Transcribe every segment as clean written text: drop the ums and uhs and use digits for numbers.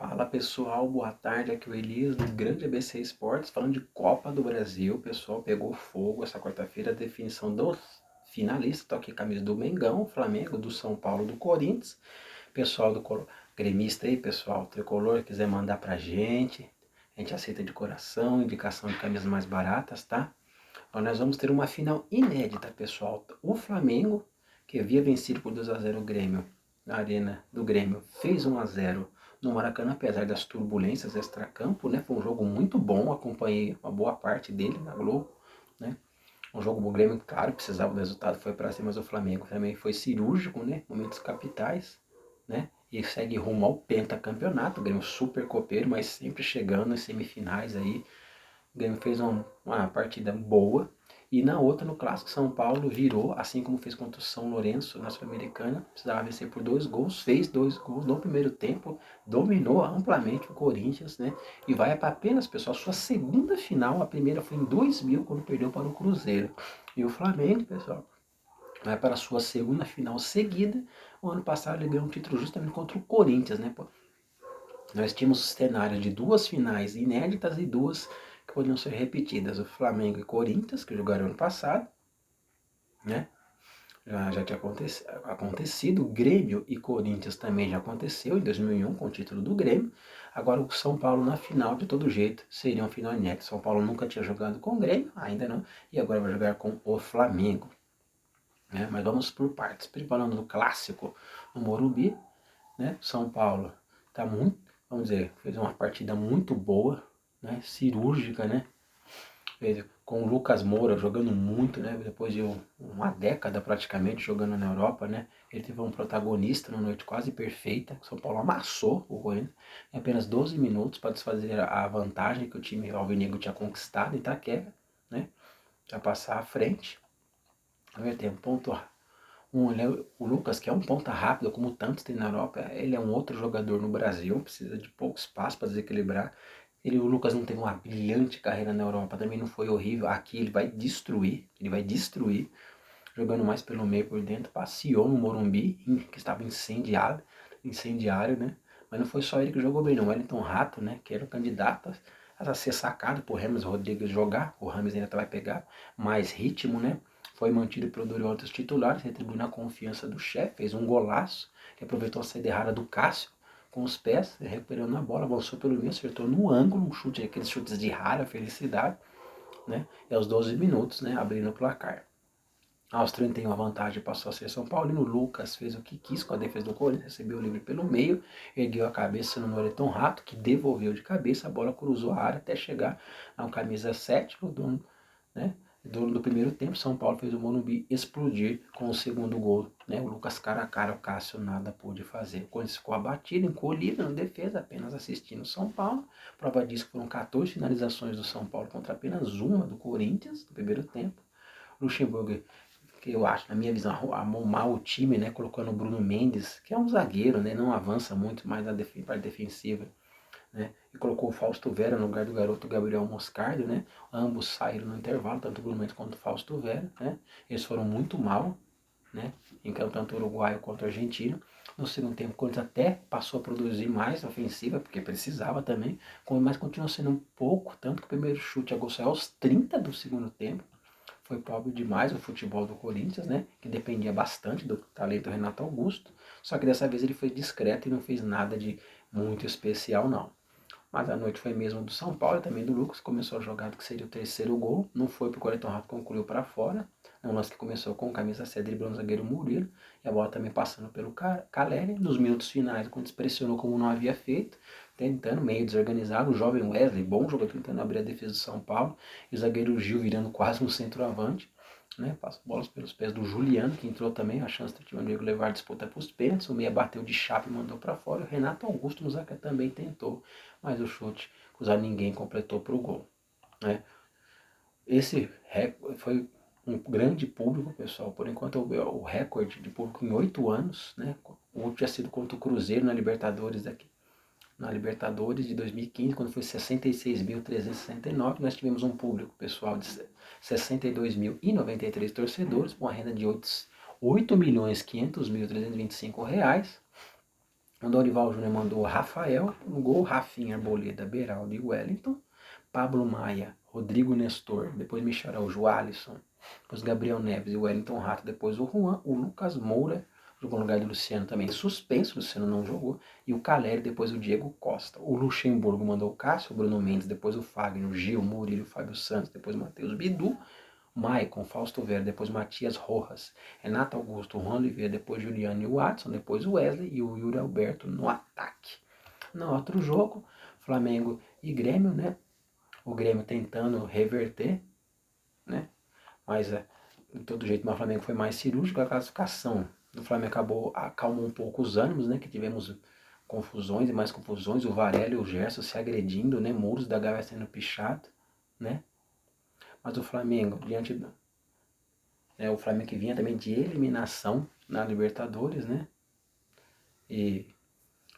Fala pessoal, boa tarde, aqui é o Elias do Grande ABC Esportes, falando de Copa do Brasil. Pessoal, pegou fogo essa quarta-feira, a definição dos finalistas. Tô aqui com a camisa do Mengão, Flamengo, do São Paulo, do Corinthians. Pessoal do gremista aí, pessoal, tricolor, quiser mandar pra gente, a gente aceita de coração, indicação de camisas mais baratas, tá? Então, nós vamos ter uma final inédita, pessoal. O Flamengo, que havia vencido por 2-0 o Grêmio, na arena do Grêmio, fez 1-0 no Maracanã, apesar das turbulências extracampo, né? Foi um jogo muito bom, acompanhei uma boa parte dele na Globo, né? Um jogo do Grêmio, claro, precisava do resultado, foi para cima, mas o Flamengo também foi cirúrgico, né? Momentos capitais, né? E segue rumo ao pentacampeonato, o Grêmio super copeiro, mas sempre chegando nas semifinais aí. O Grêmio fez uma partida boa. E na outra, no Clássico, São Paulo virou, assim como fez contra o São Lourenço na Sul-Americana. Precisava vencer por 2 gols, fez 2 gols no primeiro tempo, dominou amplamente o Corinthians, né? E vai para apenas, pessoal, sua segunda final. A primeira foi em 2000, quando perdeu para o Cruzeiro. E o Flamengo, pessoal, vai para a sua segunda final seguida. O ano passado ele ganhou um título justamente contra o Corinthians, né? Nós tínhamos o cenário de duas finais inéditas e duas que poderiam ser repetidas. O Flamengo e Corinthians, que jogaram ano passado, né? Já tinha acontecido. Grêmio e Corinthians também já aconteceu em 2001 com o título do Grêmio. Agora o São Paulo na final, de todo jeito, seria uma final inédita. São Paulo nunca tinha jogado com o Grêmio, ainda não, e agora vai jogar com o Flamengo, né? Mas vamos por partes. Falando do clássico no Morumbi, né? São Paulo tá muito, vamos dizer, fez uma partida muito boa, né? Cirúrgica, né? Com o Lucas Moura jogando muito, né? Depois de uma década praticamente jogando na Europa, né? Ele teve um protagonista numa noite quase perfeita. São Paulo amassou o Corinthians em apenas 12 minutos para desfazer a vantagem que o time alvinegro tinha conquistado em Itaquera, né? Para passar à frente. Tem um ponto. O Lucas, que é um ponta rápido, como tantos tem na Europa, ele é um outro jogador no Brasil, precisa de pouco espaço para desequilibrar. O Lucas não teve uma brilhante carreira na Europa, também não foi horrível. Aqui ele vai destruir, jogando mais pelo meio por dentro. Passeou no Morumbi, que estava incendiário, né? Mas não foi só ele que jogou bem, não. O Wellington Rato, né, que era o candidato a ser sacado por James Rodrigues jogar. O Rames ainda vai pegar mais ritmo, né? Foi mantido pelo Dorival dos titulares, retribuindo a confiança do chefe, fez um golaço, que aproveitou a saída errada do Cássio, com os pés, recuperando a bola, avançou pelo meio, acertou no ângulo, um chute, aqueles chutes de rara felicidade, né? E aos 12 minutos, né, abrindo o placar. Aos 31 a vantagem passou a ser São Paulino. O Lucas fez o que quis com a defesa do Corinthians, recebeu o livre pelo meio, ergueu a cabeça no Wellington Rato, que devolveu de cabeça, a bola cruzou a área até chegar ao camisa 7, o dono, né? Do primeiro tempo. São Paulo fez o Morumbi explodir com o segundo gol, né? O Lucas cara a cara, o Cássio nada pôde fazer. O Corinthians ficou abatido, encolhido na defesa, apenas assistindo o São Paulo. Prova disso que foram 14 finalizações do São Paulo contra apenas uma do Corinthians no primeiro tempo. Luxemburgo, que eu acho, na minha visão, armou mal o time, né? Colocando o Bruno Mendes, que é um zagueiro, né? Não avança muito mais na parte defensiva, né? E colocou o Fausto Vera no lugar do garoto Gabriel Moscardo, né? Ambos saíram no intervalo, tanto o Bruno Mendes quanto o Fausto Vera, né? Eles foram muito mal, né? Em campo, tanto uruguaio quanto argentino. No segundo tempo, o Corinthians até passou a produzir mais ofensiva, porque precisava também, mas continuou sendo um pouco, tanto que o primeiro chute a gol saiu aos 30 do segundo tempo. Foi pobre demais o futebol do Corinthians, né? Que dependia bastante do talento do Renato Augusto. Só que dessa vez ele foi discreto e não fez nada de muito especial, não. Mas a noite foi mesmo do São Paulo e também do Lucas. Começou a jogada que seria o terceiro gol. Não foi para o Wellington Rato, concluiu para fora. É um lance que começou com camisa 7 driblando o zagueiro Murilo. E a bola também passando pelo Caleri. Nos minutos finais, quando se pressionou como não havia feito, tentando, meio desorganizado, o jovem Wesley, bom jogador, tentando abrir a defesa do São Paulo. E o zagueiro Gil virando quase um centroavante. Né, passa bolas pelos pés do Juliano, que entrou também, a chance do time amigo levar a disputa para os pênaltis. O meia bateu de chapa e mandou para fora. O Renato Augusto no zaga também tentou, mas o chute cruzado ninguém completou para o gol, né? Esse foi um grande público, pessoal. Por enquanto o recorde de público em 8 anos, né? O último tinha sido contra o Cruzeiro na Libertadores de 2015, quando foi 66.369, nós tivemos um público, pessoal, de 62.093 torcedores, com uma renda de R$ 8.500.325, O Dorival Júnior mandou o Rafael, no gol, Rafinha, Arboleda, Beraldo e Wellington. Pablo Maia, Rodrigo Nestor, depois Michel Araújo, Alisson, depois Gabriel Neves e Wellington Rato, depois o Juan, o Lucas Moura, jogou no lugar do Luciano também, suspenso, o Luciano não jogou, e o Caleri, depois o Diego Costa. O Luxemburgo mandou o Cássio, o Bruno Mendes, depois o Fagner, o Gil, o Murilo, o Fábio Santos, depois o Matheus Bidu, Maicon, Fausto Vera, depois Matias Rojas, Renato Augusto, Juan Oliveira, depois Juliano e o Watson, depois o Wesley e o Yuri Alberto no ataque. No outro jogo, Flamengo e Grêmio, né? O Grêmio tentando reverter, né? Mas de todo jeito o Flamengo foi mais cirúrgico. A classificação do Flamengo acalmou um pouco os ânimos, né? Que tivemos confusões e mais confusões. O Varela e o Gerson se agredindo, né? Muros da Gávea sendo pichado, né? Mas o Flamengo, diante do... o Flamengo que vinha também de eliminação na Libertadores, né? E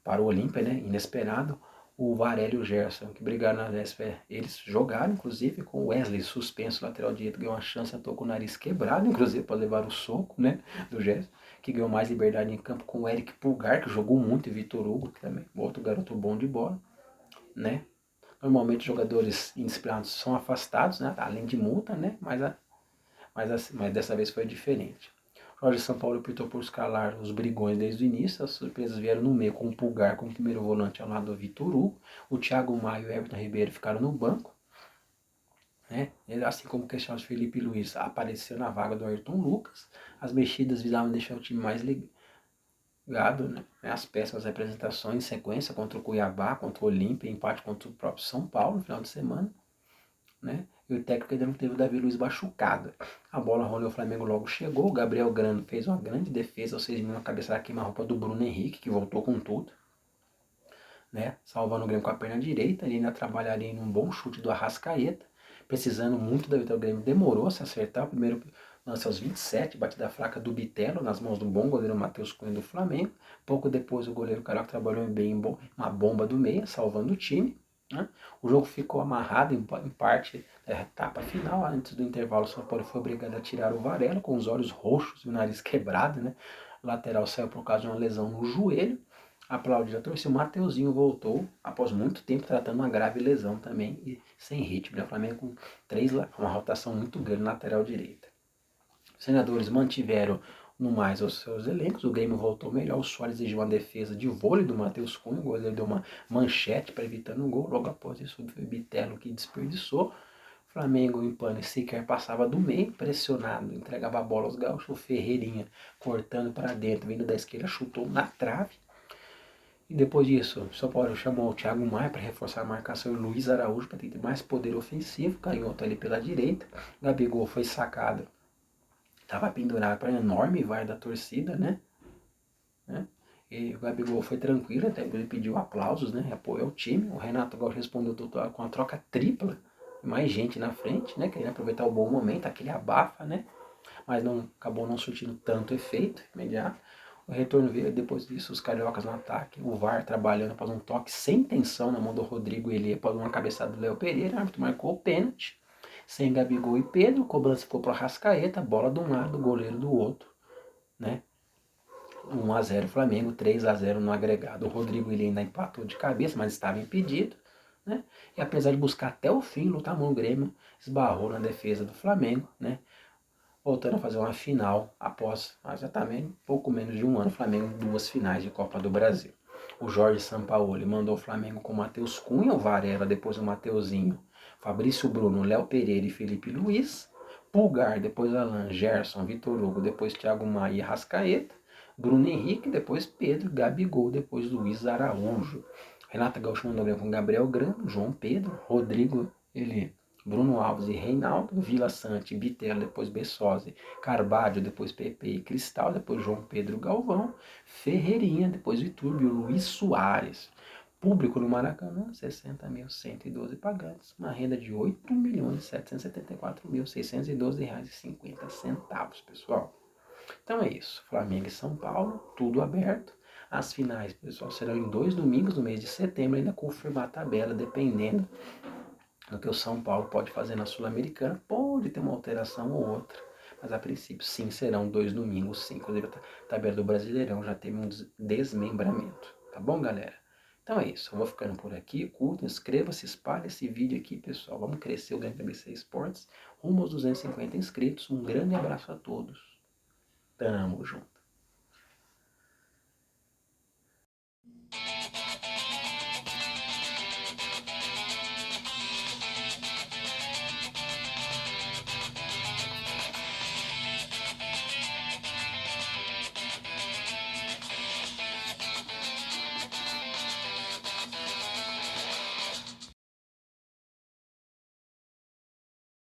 para o Olímpia, né? Inesperado. O Varela e o Gerson, que brigaram na véspera, eles jogaram, inclusive, com o Wesley suspenso, lateral direito, ganhou uma chance, atuou com o nariz quebrado, inclusive, para levar o soco, né, do Gerson, que ganhou mais liberdade em campo com o Eric Pulgar, que jogou muito, e Vitor Hugo, que também, outro garoto bom de bola, né. Normalmente, jogadores indisciplinados são afastados, né, além de multa, né, mas dessa vez foi diferente. Jorge Sampaoli optou por escalar os brigões desde o início. As surpresas vieram no meio, com o Pulgar como primeiro volante ao lado do Vitor Hugo. O Thiago Maia e o Everton Ribeiro ficaram no banco, né? Assim como o Cristiano Felipe Luiz apareceu na vaga do Ayrton Lucas. As mexidas visavam deixar o time mais ligado, né? As péssimas representações em sequência contra o Cuiabá, contra o Olímpia, empate contra o próprio São Paulo no final de semana, né? E o técnico ainda não teve o Davi Luiz machucado. A bola rolou, o Flamengo logo chegou. O Gabriel Grano fez uma grande defesa aos 6 minutos na cabeça da queima-roupa do Bruno Henrique, que voltou com tudo, né? Salvando o Grêmio com a perna direita. Ele ainda trabalharia em um bom chute do Arrascaeta, precisando muito da vitória. O Grêmio demorou a se acertar. O primeiro lance aos 27, batida fraca do Bitelo nas mãos do bom goleiro Matheus Cunha do Flamengo. Pouco depois o goleiro Carioca trabalhou bem em uma bomba do meia, salvando o time. O jogo ficou amarrado em parte da etapa final. Antes do intervalo, o São Paulo foi obrigado a tirar o Varela com os olhos roxos e o nariz quebrado, né? O lateral saiu por causa de uma lesão no joelho. Aplaudido a torcida. O Mateuzinho voltou após muito tempo tratando uma grave lesão também e sem ritmo, né? O Flamengo com uma rotação muito grande na lateral direita. Os senadores mantiveram no mais os seus elencos. O Grêmio voltou melhor. O Soares exigiu uma defesa de vôlei do Matheus Cunha. O goleiro deu uma manchete para evitar um gol. Logo após isso, foi o Bitelo que desperdiçou. O Flamengo em pânico sequer passava do meio, pressionado, entregava a bola aos gaúchos. O Ferreirinha cortando para dentro, vindo da esquerda, chutou na trave. E depois disso, o São Paulo chamou o Thiago Maia para reforçar a marcação e o Luiz Araújo para ter mais poder ofensivo. Canhoto ali pela direita. Gabigol foi sacado. Estava pendurado para enorme vai da torcida, né? E o Gabigol foi tranquilo, até ele pediu aplausos, né? Apoio ao time. O Renato Gaúcho respondeu com a troca tripla. Mais gente na frente, né? Querendo aproveitar o bom momento, aquele abafa, né? Mas acabou não surtindo tanto efeito imediato. O retorno veio depois disso, os cariocas no ataque, o VAR trabalhando após um toque sem tensão na mão do Rodrigo Elie, após uma cabeçada do Léo Pereira. O árbitro marcou o pênalti, sem Gabigol e Pedro. Cobrança ficou para o Arrascaeta, bola de um lado, goleiro do outro, né? 1-0 Flamengo, 3-0 no agregado. O Rodrigo Elie ainda empatou de cabeça, mas estava impedido, né? E apesar de buscar até o fim, lutar no Grêmio, esbarrou na defesa do Flamengo, né? Voltando a fazer uma final após exatamente pouco menos de um ano, o Flamengo 2 finais de Copa do Brasil. O Jorge Sampaoli mandou o Flamengo com o Matheus Cunha, o Varela, depois o Mateuzinho, Fabrício Bruno, Léo Pereira e Felipe Luiz, Pulgar, depois Alan, Gerson, Vitor Hugo, depois Thiago Maia e Rascaeta, Bruno Henrique, depois Pedro, Gabigol, depois Luiz Araújo. Renata Gaúcho mandou com Gabriel Grano, João Pedro, Rodrigo, Bruno Alves e Reinaldo, Vila Sante, Bitelo, depois Bessosi, Carvalho, depois Pepe e Cristal, depois João Pedro Galvão, Ferreirinha, depois Vitúrbio, Luiz Soares. Público no Maracanã, 60.112 pagantes, uma renda de R$ 8.774.612,50, pessoal. Então é isso, Flamengo e São Paulo, tudo aberto. As finais, pessoal, serão em 2 domingos no mês de setembro, ainda confirmar a tabela, dependendo do que o São Paulo pode fazer na Sul-Americana. Pode ter uma alteração ou outra, mas a princípio sim, serão 2 domingos, sim. Inclusive a tabela do Brasileirão já teve um desmembramento. Tá bom, galera? Então é isso, eu vou ficando por aqui, curta, inscreva-se, espalhe esse vídeo aqui, pessoal. Vamos crescer o Grande ABC Esportes rumo aos 250 inscritos. Um grande abraço a todos. Tamo junto.